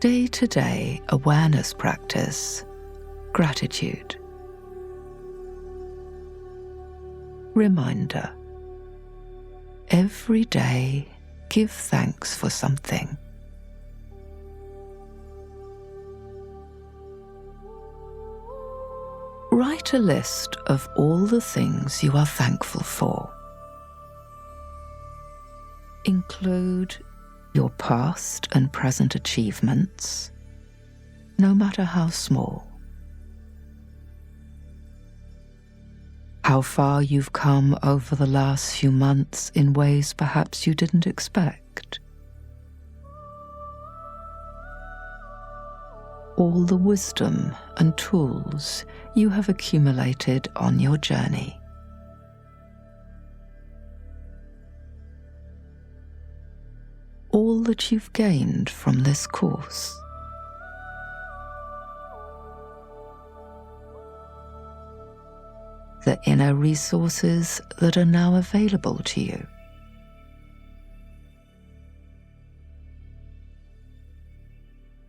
Day-to-day awareness practice, gratitude. Reminder: every day give thanks for something. Write a list of all the things you are thankful for. Include your past and present achievements, no matter how small. How far you've come over the last few months in ways perhaps you didn't expect. All the wisdom and tools you have accumulated on your journey. All that you've gained from this course. The inner resources that are now available to you.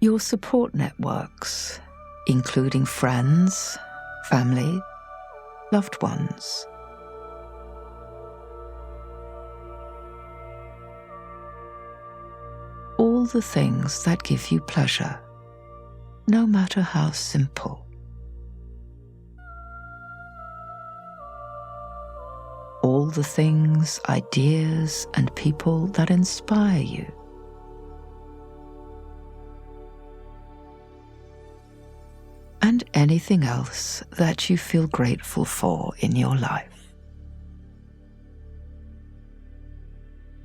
Your support networks, including friends, family, loved ones. All the things that give you pleasure, no matter how simple. All the things, ideas, and people that inspire you. And anything else that you feel grateful for in your life.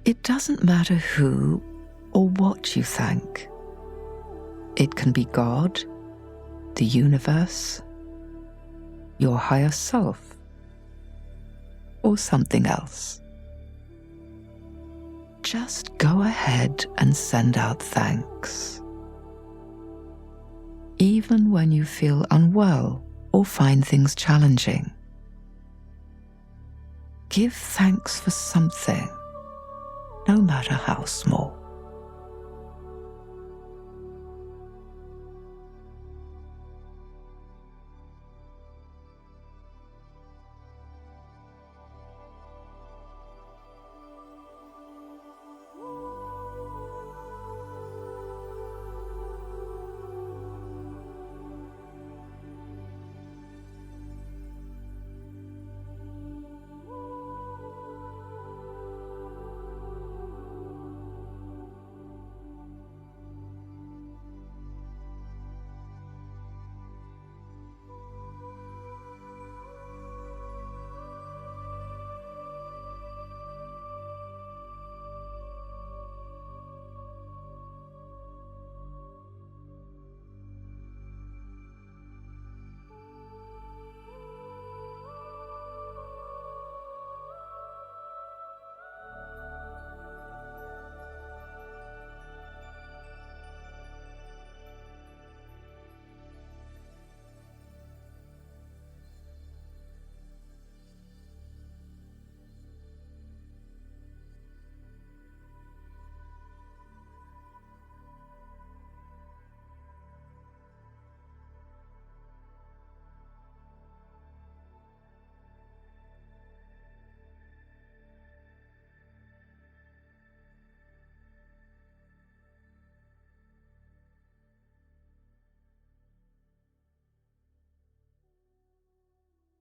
It doesn't matter who or what you thank. It can be God, the universe, your higher self, or something else. Just go ahead and send out thanks. Even when you feel unwell or find things challenging. Give thanks for something, no matter how small.